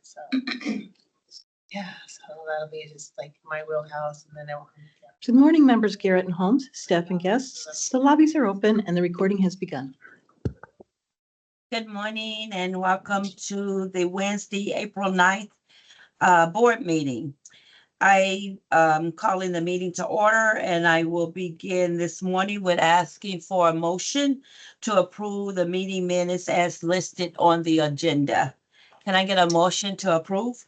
So yeah, so that'll be just like my wheelhouse, and then I will. Good morning, members Garrett and Holmes, staff and guests. The lobbies are open and the recording has begun. Good morning and welcome to the Wednesday, April 9th board meeting. I am calling the meeting to order, and I will begin this morning with asking for a motion to approve the meeting minutes as listed on the agenda. Can I get a motion to approve?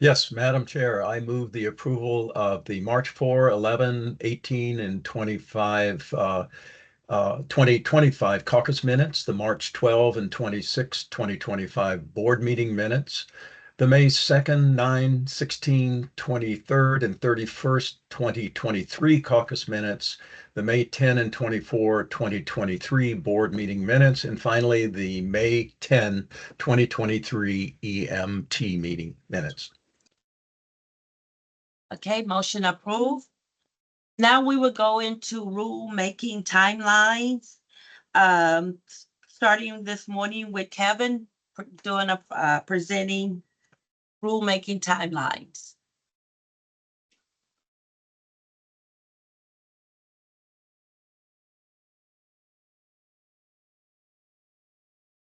Yes, Madam Chair, I move the approval of the March 4, 11, 18, and 25, 2025 caucus minutes, the March 12 and 26, 2025 board meeting minutes, the May 2nd, 9, 16, 23rd, and 31st, 2023 caucus minutes, the May 10 and 24, 2023 board meeting minutes, and finally the May 10, 2023 EMT meeting minutes. Okay, motion approved. Now we will go into rule-making timelines. Starting this morning with Kevin doing presenting rule-making timelines.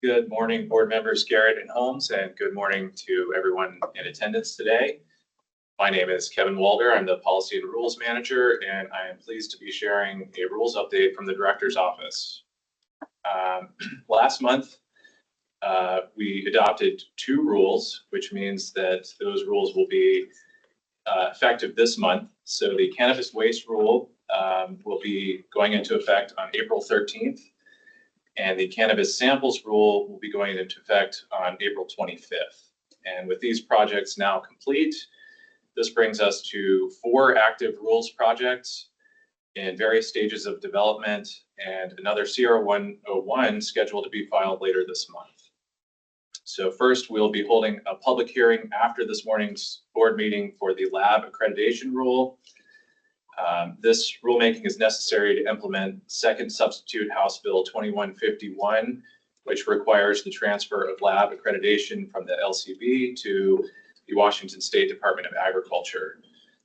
Good morning, board members Garrett and Holmes, and good morning to everyone in attendance today. My name is Kevin Walder. I'm the Policy and Rules Manager, and I am pleased to be sharing a rules update from the Director's Office. Last month, we adopted 2 rules, which means that those rules will be effective this month. So the cannabis waste rule will be going into effect on April 13th, and the cannabis samples rule will be going into effect on April 25th. And with these projects now complete, this brings us to 4 active rules projects in various stages of development and another CR 101 scheduled to be filed later this month. So first, we'll be holding a public hearing after this morning's board meeting for the lab accreditation rule. This rulemaking is necessary to implement second substitute House Bill 2151, which requires the transfer of lab accreditation from the LCB to the Washington State Department of Agriculture.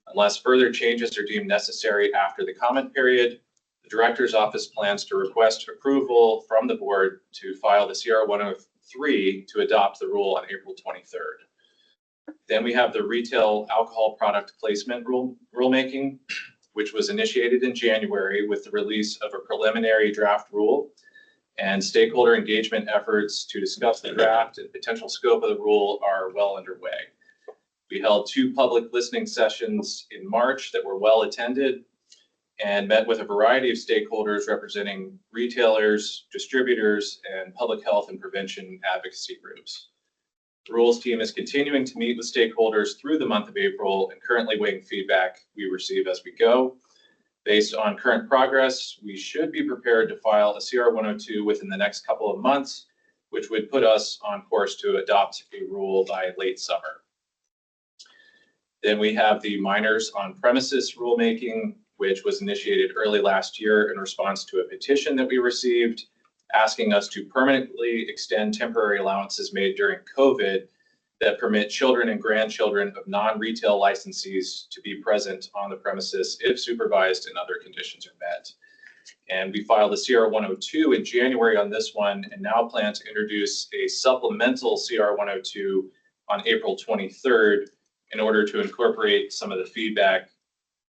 Unless further changes are deemed necessary after the comment period, the Director's Office plans to request approval from the board to file the CR 103 to adopt the rule on April 23rd. Then we have the retail alcohol product placement rulemaking, which was initiated in January with the release of a preliminary draft rule, and stakeholder engagement efforts to discuss the draft and potential scope of the rule are well underway. We held 2 public listening sessions in March that were well attended and met with a variety of stakeholders representing retailers, distributors, and public health and prevention advocacy groups. The rules team is continuing to meet with stakeholders through the month of April and currently weighing feedback we receive as we go. Based on current progress, we should be prepared to file a CR 102 within the next couple of months, which would put us on course to adopt a rule by late summer. Then we have the minors on premises rulemaking, which was initiated early last year in response to a petition that we received asking us to permanently extend temporary allowances made during COVID that permit children and grandchildren of non-retail licensees to be present on the premises if supervised and other conditions are met. And we filed a CR 102 in January on this one and now plan to introduce a supplemental CR 102 on April 23rd in order to incorporate some of the feedback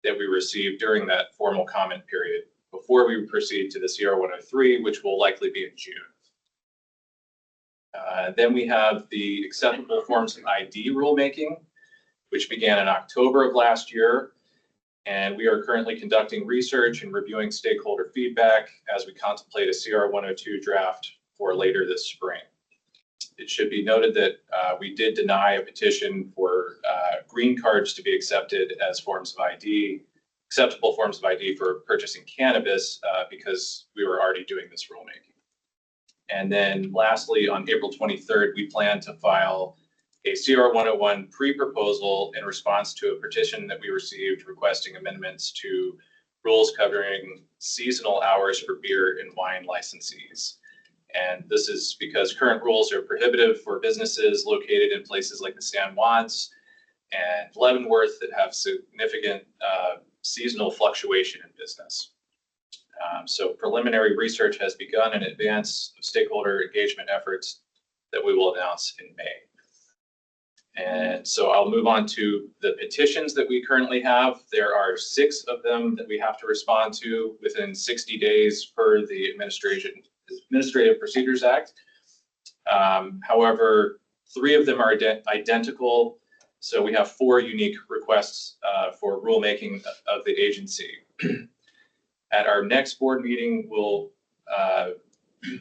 that we received during that formal comment period before we proceed to the CR 103, which will likely be in June. Then we have the acceptable forms of ID rulemaking, which began in October of last year. And we are currently conducting research and reviewing stakeholder feedback as we contemplate a CR 102 draft for later this spring. It should be noted that we did deny a petition for green cards to be accepted as forms of ID, acceptable forms of ID for purchasing cannabis because we were already doing this rulemaking. And then lastly, on April 23rd, we plan to file a CR 101 pre-proposal in response to a petition that we received requesting amendments to rules covering seasonal hours for beer and wine licensees. And this is because current rules are prohibitive for businesses located in places like the San Juans and Leavenworth that have significant seasonal fluctuation in business. So preliminary research has begun in advance of stakeholder engagement efforts that we will announce in May. And so I'll move on to the petitions that we currently have. There are 6 of them that we have to respond to within 60 days per the Administrative Procedures Act. However, 3 of them are identical. So we have 4 unique requests for rulemaking of the agency. At our next board meeting, we'll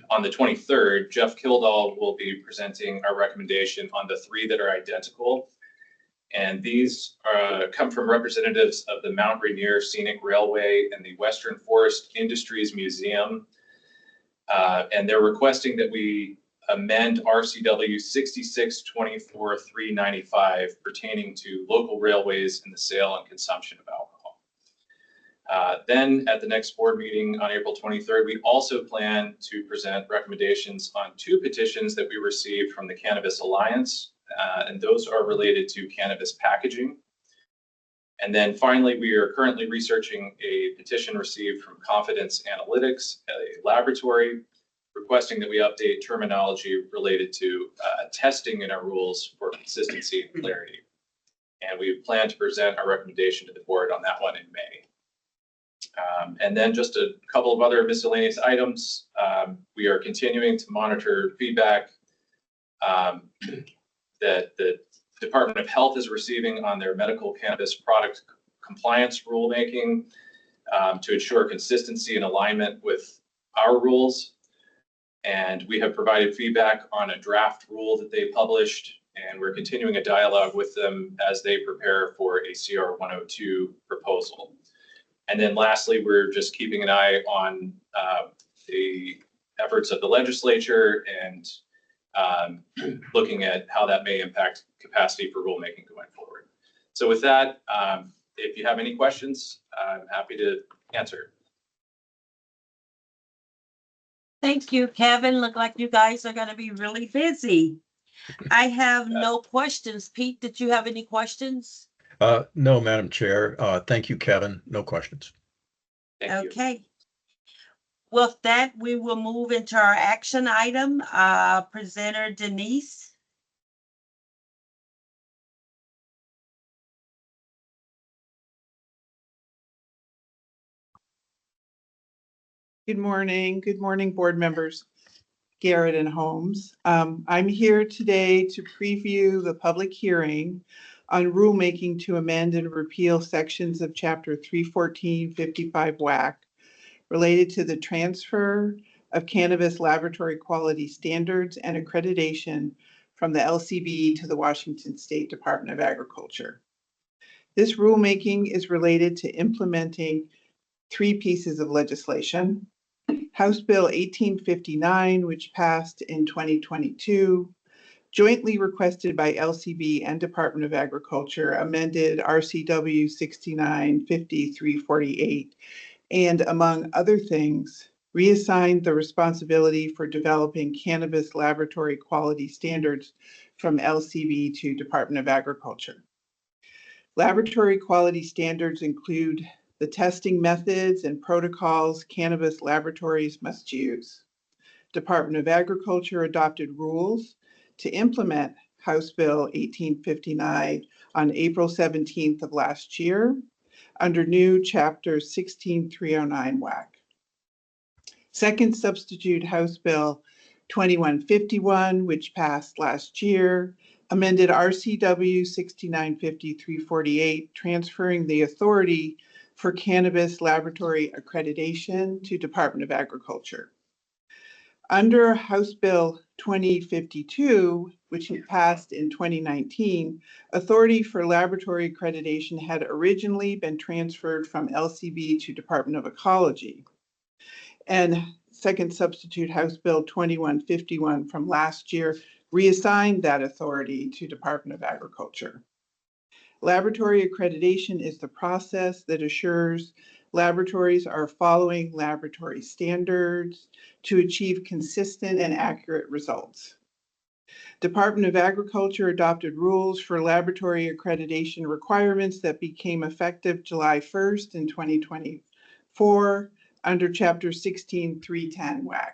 on the 23rd, Jeff Kildall will be presenting our recommendation on the 3 that are identical. And these come from representatives of the Mount Rainier Scenic Railway and the Western Forest Industries Museum. And they're requesting that we amend RCW 6624-395 pertaining to local railways and the sale and consumption of alcohol. Then at the next board meeting on April 23rd, we also plan to present recommendations on 2 petitions that we received from the Cannabis Alliance, and those are related to cannabis packaging. And then finally, we are currently researching a petition received from Confidence Analytics, a laboratory, requesting that we update terminology related to testing in our rules for consistency and clarity. And we plan to present our recommendation to the board on that one in May. And then just a couple of other miscellaneous items. We are continuing to monitor feedback that the Department of Health is receiving on their medical cannabis product compliance rulemaking to ensure consistency and alignment with our rules. And we have provided feedback on a draft rule that they published, and we're continuing a dialogue with them as they prepare for a CR 102 proposal. And then lastly, we're just keeping an eye on the efforts of the legislature and looking at how that may impact capacity for rulemaking going forward. So with that, if you have any questions, I'm happy to answer. Thank you, Kevin. Look like you guys are going to be really busy. I have no questions. Pete, did you have any questions? No, Madam Chair. Thank you, Kevin. No questions. Thank you. Okay. With that, we will move into our action item. Presenter Denise. Good morning, board members, Garrett and Holmes. I'm here today to preview the public hearing on rulemaking to amend and repeal sections of Chapter 31455 WAC related to the transfer of cannabis laboratory quality standards and accreditation from the LCB to the Washington State Department of Agriculture. This rulemaking is related to implementing 3 pieces of legislation. House Bill 1859, which passed in 2022, jointly requested by LCB and Department of Agriculture, amended RCW 6950-348, and among other things, reassigned the responsibility for developing cannabis laboratory quality standards from LCB to Department of Agriculture. Laboratory quality standards include the testing methods and protocols cannabis laboratories must use. Department of Agriculture adopted rules to implement House Bill 1859 on April 17th of last year under new Chapter 16309 WAC. Second substitute House Bill 2151, which passed last year, amended RCW 6950-348, transferring the authority for cannabis laboratory accreditation to Department of Agriculture. Under House Bill 2052, which had passed in 2019, authority for laboratory accreditation had originally been transferred from LCB to Department of Ecology. And second substitute House Bill 2151 from last year reassigned that authority to Department of Agriculture. Laboratory accreditation is the process that assures laboratories are following laboratory standards to achieve consistent and accurate results. Department of Agriculture adopted rules for laboratory accreditation requirements that became effective July 1st in 2024 under Chapter 16.310 WAC.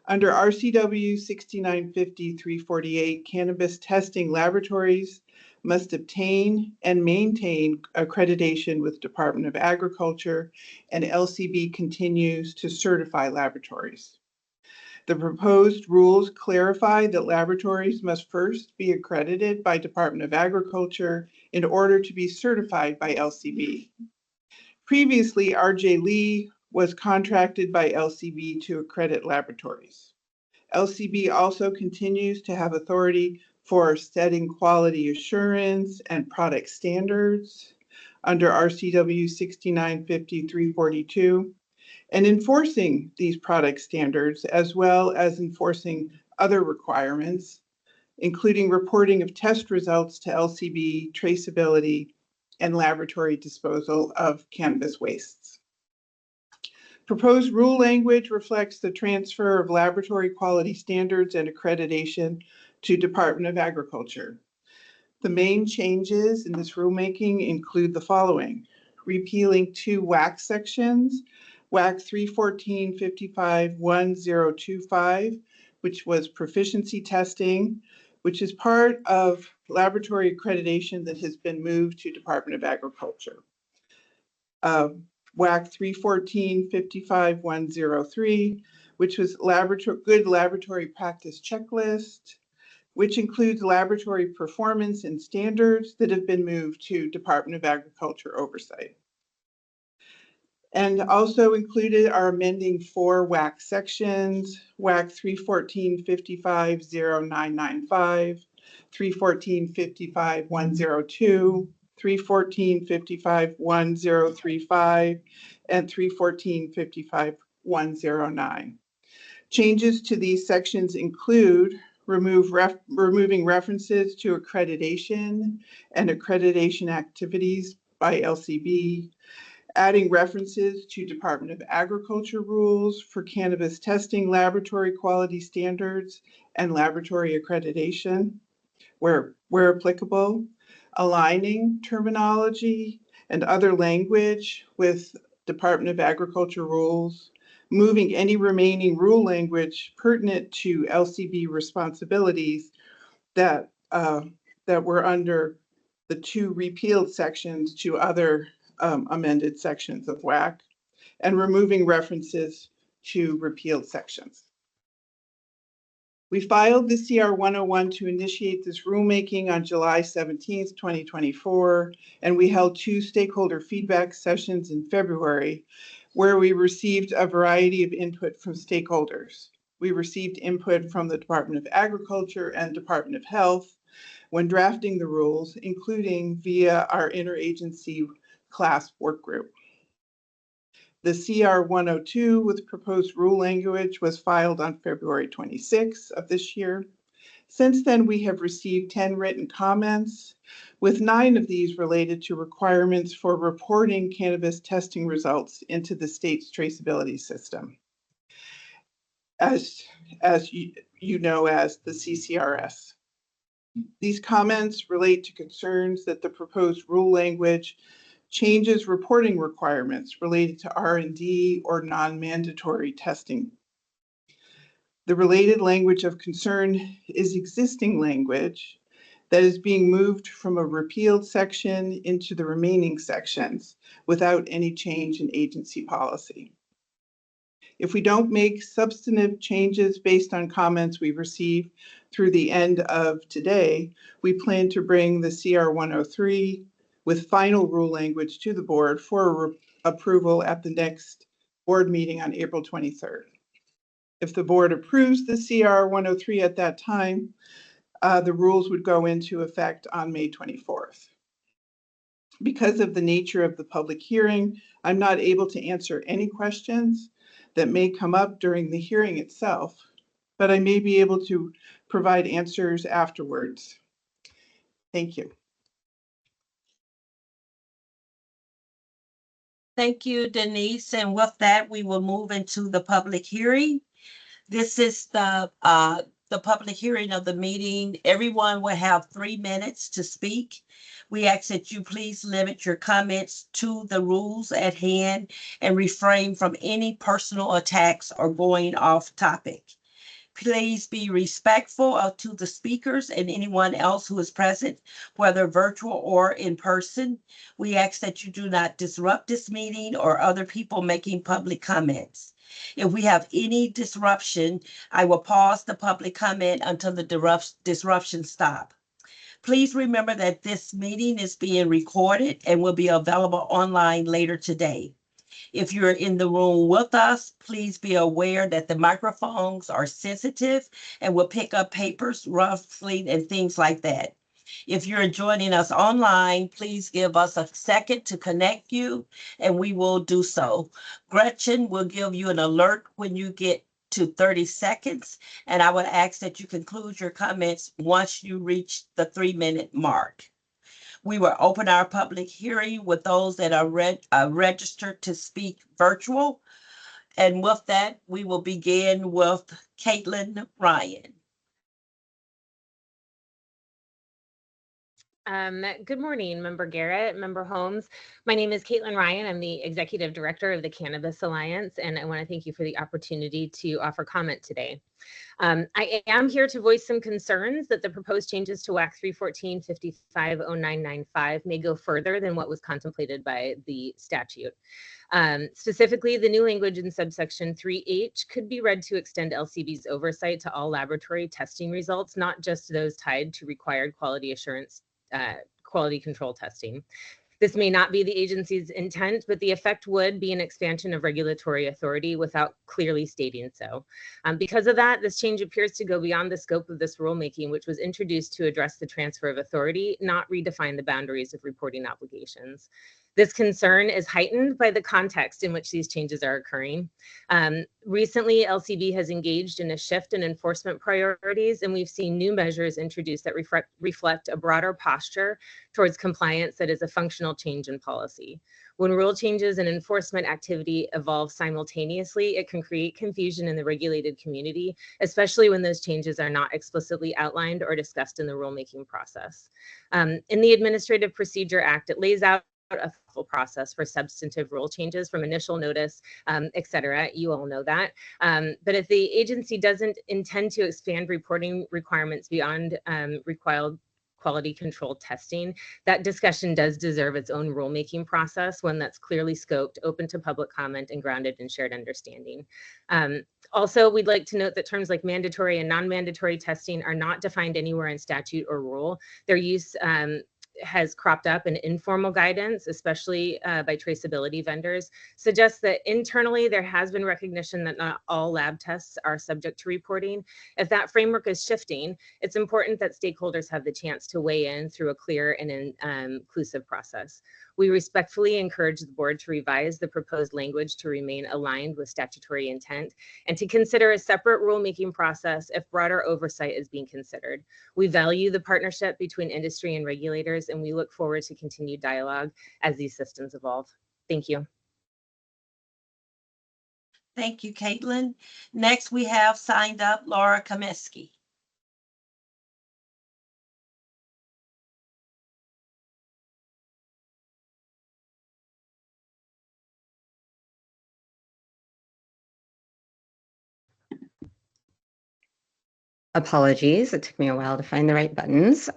Under RCW 6950-348, cannabis testing laboratories must obtain and maintain accreditation with Department of Agriculture, and LCB continues to certify laboratories. The proposed rules clarify that laboratories must first be accredited by Department of Agriculture in order to be certified by LCB. Previously, R.J. Lee was contracted by LCB to accredit laboratories. LCB also continues to have authority for setting quality assurance and product standards under RCW 6950-342 and enforcing these product standards, as well as enforcing other requirements, including reporting of test results to LCB, traceability, and laboratory disposal of cannabis wastes. Proposed rule language reflects the transfer of laboratory quality standards and accreditation to Department of Agriculture. The main changes in this rulemaking include the following: repealing 2 WAC sections, WAC 314.55.1025, which was proficiency testing, which is part of laboratory accreditation that has been moved to Department of Agriculture. WAC 314.55.103, which was good laboratory practice checklist, which includes laboratory performance and standards that have been moved to Department of Agriculture oversight. And also included are amending 4 WAC sections: WAC 314.55.0995, 314.55.102, 314.55.1035, and 314.55.109. Changes to these sections include removing references to accreditation and accreditation activities by LCB, adding references to Department of Agriculture rules for cannabis testing laboratory quality standards and laboratory accreditation where applicable, aligning terminology and other language with Department of Agriculture rules, moving any remaining rule language pertinent to LCB responsibilities that were under the 2 repealed sections to other amended sections of WAC, and removing references to repealed sections. We filed the CR 101 to initiate this rulemaking on July 17th, 2024, and we held 2 stakeholder feedback sessions in February, where we received a variety of input from stakeholders. We received input from the Department of Agriculture and Department of Health when drafting the rules, including via our interagency class work group. The CR 102 with proposed rule language was filed on February 26th of this year. Since then, we have received 10 written comments, with 9 of these related to requirements for reporting cannabis testing results into the state's traceability system, as you know as the CCRS. These comments relate to concerns that the proposed rule language changes reporting requirements related to R&D or non-mandatory testing. The related language of concern is existing language that is being moved from a repealed section into the remaining sections without any change in agency policy. If we don't make substantive changes based on comments we receive through the end of today, we plan to bring the CR 103 with final rule language to the board for approval at the next board meeting on April 23rd. If the board approves the CR 103 at that time, the rules would go into effect on May 24th. Because of the nature of the public hearing, I'm not able to answer any questions that may come up during the hearing itself, but I may be able to provide answers afterwards. Thank you. Thank you, Denise. And with that, we will move into the public hearing. This is the public hearing of the meeting. Everyone will have 3 minutes to speak. We ask that you please limit your comments to the rules at hand and refrain from any personal attacks or going off topic. Please be respectful to the speakers and anyone else who is present, whether virtual or in person. We ask that you do not disrupt this meeting or other people making public comments. If we have any disruption, I will pause the public comment until the disruption stop. Please remember that this meeting is being recorded and will be available online later today. If you're in the room with us, please be aware that the microphones are sensitive and will pick up papers, roughly, and things like that. If you're joining us online, please give us a second to connect you, and we will do so. Gretchen will give you an alert when you get to 30 seconds, and I would ask that you conclude your comments once you reach the 3-minute mark. We will open our public hearing with those that are registered to speak virtual. And with that, we will begin with Caitlin Ryan. Good morning, Member Garrett, Member Holmes. My name is Caitlin Ryan. I'm the Executive Director of the Cannabis Alliance, and I want to thank you for the opportunity to offer comment today. I am here to voice some concerns that the proposed changes to WAC 314-550995 may go further than what was contemplated by the statute. Specifically, the new language in subsection 3H could be read to extend LCB's oversight to all laboratory testing results, not just those tied to required quality assurance, quality control testing. This may not be the agency's intent, but the effect would be an expansion of regulatory authority without clearly stating so. Because of that, this change appears to go beyond the scope of this rulemaking, which was introduced to address the transfer of authority, not redefine the boundaries of reporting obligations. This concern is heightened by the context in which these changes are occurring. Recently, LCB has engaged in a shift in enforcement priorities, and we've seen new measures introduced that reflect a broader posture towards compliance that is a functional change in policy. When rule changes and enforcement activity evolve simultaneously, it can create confusion in the regulated community, especially when those changes are not explicitly outlined or discussed in the rulemaking process. In the Administrative Procedure Act, it lays out a full process for substantive rule changes from initial notice, et cetera. You all know that. But if the agency doesn't intend to expand reporting requirements beyond required quality control testing, that discussion does deserve its own rulemaking process, one that's clearly scoped, open to public comment, and grounded in shared understanding. Also, we'd like to note that terms like mandatory and non-mandatory testing are not defined anywhere in statute or rule. Their use has cropped up in informal guidance, especially by traceability vendors, suggests that internally there has been recognition that not all lab tests are subject to reporting. If that framework is shifting, it's important that stakeholders have the chance to weigh in through a clear and inclusive process. We respectfully encourage the board to revise the proposed language to remain aligned with statutory intent and to consider a separate rulemaking process if broader oversight is being considered. We value the partnership between industry and regulators, and we look forward to continued dialogue as these systems evolve. Thank you. Thank you, Caitlin. Next, we have signed up Laura Kaminsky. Apologies, it took me a while to find the right buttons.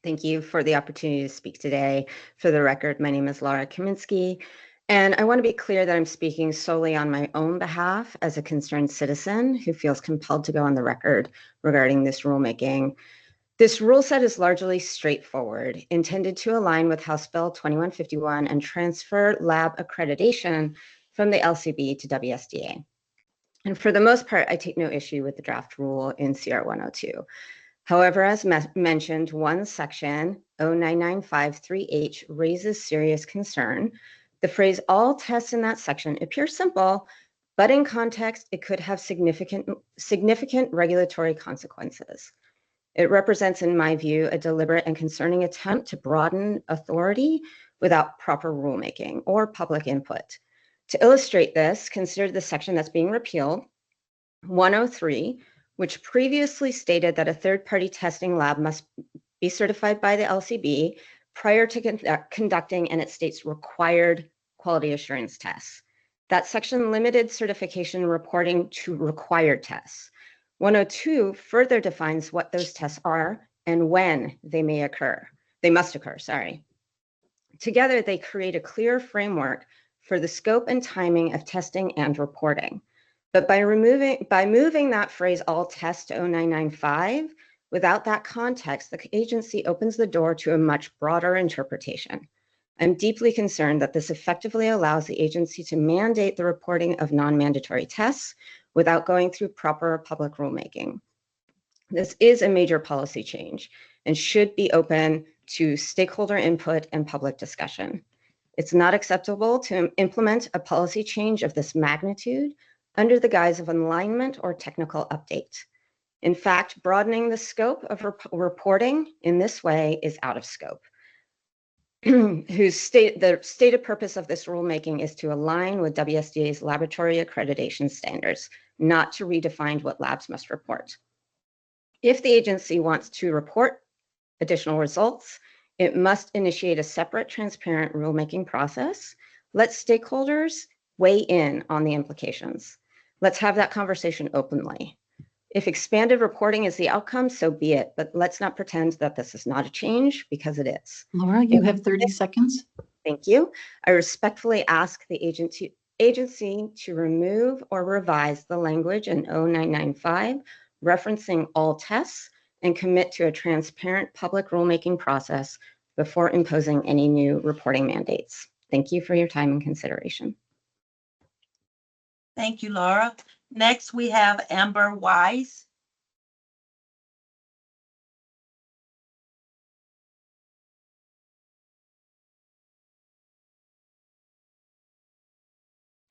Thank you for the opportunity to speak today. For the record, my name is Laura Kaminsky, and I want to be clear that I'm speaking solely on my own behalf as a concerned citizen who feels compelled to go on the record regarding this rulemaking. This rule set is largely straightforward, intended to align with House Bill 2151 and transfer lab accreditation from the LCB to WSDA. And for the most part, I take no issue with the draft rule in CR 102. However, as mentioned, one section, 09953H, raises serious concern. The phrase all tests in that section appears simple, but in context, it could have significant regulatory consequences. It represents, in my view, a deliberate and concerning attempt to broaden authority without proper rulemaking or public input. To illustrate this, consider the section that's being repealed, 103, which previously stated that a third-party testing lab must be certified by the LCB prior to conducting, and it states required quality assurance tests. That section limited certification reporting to required tests. 102 further defines what those tests are and when they must occur, sorry. Together, they create a clear framework for the scope and timing of testing and reporting. But by moving that phrase, all tests to 0995, without that context, the agency opens the door to a much broader interpretation. I'm deeply concerned that this effectively allows the agency to mandate the reporting of non-mandatory tests without going through proper public rulemaking. This is a major policy change and should be open to stakeholder input and public discussion. It's not acceptable to implement a policy change of this magnitude under the guise of alignment or technical update. In fact, broadening the scope of reporting in this way is out of scope. The stated purpose of this rulemaking is to align with WSDA's laboratory accreditation standards, not to redefine what labs must report. If the agency wants to report additional results, it must initiate a separate, transparent rulemaking process. Let stakeholders weigh in on the implications. Let's have that conversation openly. If expanded reporting is the outcome, so be it, but let's not pretend that this is not a change, because it is. Laura, you have 30 seconds. Thank you. I respectfully ask the agency to remove or revise the language in 0995 referencing all tests and commit to a transparent public rulemaking process before imposing any new reporting mandates. Thank you for your time and consideration. Thank you, Laura. Next, we have Amber Wise.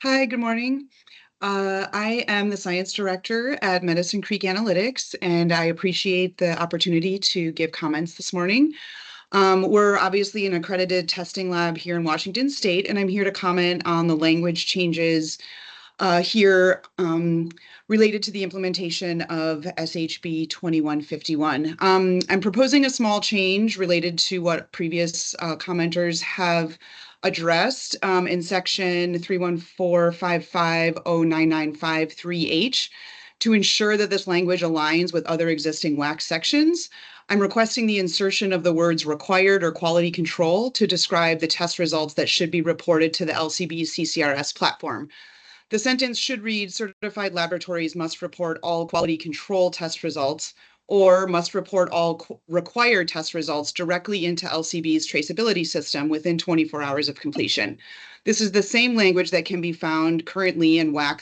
Hi, good morning. I am the science director at Medicine Creek Analytics, and I appreciate the opportunity to give comments this morning. We're obviously an accredited testing lab here in Washington State, and I'm here to comment on the language changes here related to the implementation of SHB 2151. I'm proposing a small change related to what previous commenters have addressed in section 314550995-3H to ensure that this language aligns with other existing WAC sections. I'm requesting the insertion of the words required or quality control to describe the test results that should be reported to the LCB CCRS platform. The sentence should read, certified laboratories must report all quality control test results, or must report all required test results directly into LCB's traceability system within 24 hours of completion. This is the same language that can be found currently in WAC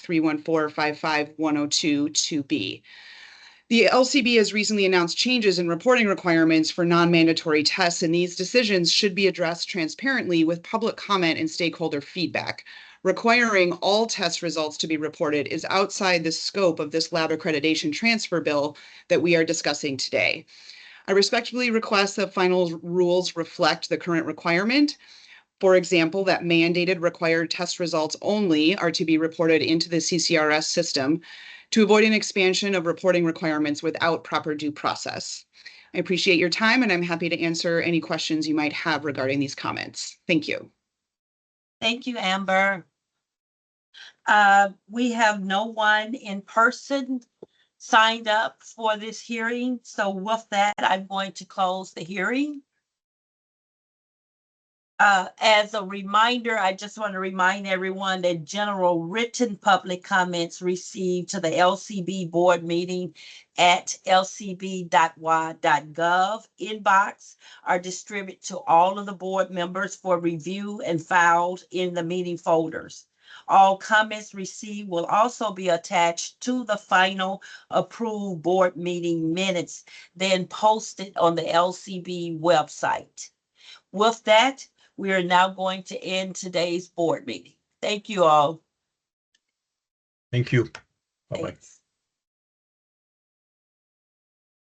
314551022B. The LCB has recently announced changes in reporting requirements for non-mandatory tests, and these decisions should be addressed transparently with public comment and stakeholder feedback. Requiring all test results to be reported is outside the scope of this lab accreditation transfer bill that we are discussing today. I respectfully request that final rules reflect the current requirement. For example, that mandated required test results only are to be reported into the CCRS system to avoid an expansion of reporting requirements without proper due process. I appreciate your time, and I'm happy to answer any questions you might have regarding these comments. Thank you. Thank you, Amber. We have no one in person signed up for this hearing. So with that, I'm going to close the hearing. As a reminder, I just want to remind everyone that general written public comments received to the LCB board meeting at lcb.wa.gov inbox are distributed to all of the board members for review and filed in the meeting folders. All comments received will also be attached to the final approved board meeting minutes, then posted on the LCB website. With that, we are now going to end today's board meeting. Thank you all. Thank you. Bye-bye. Thanks.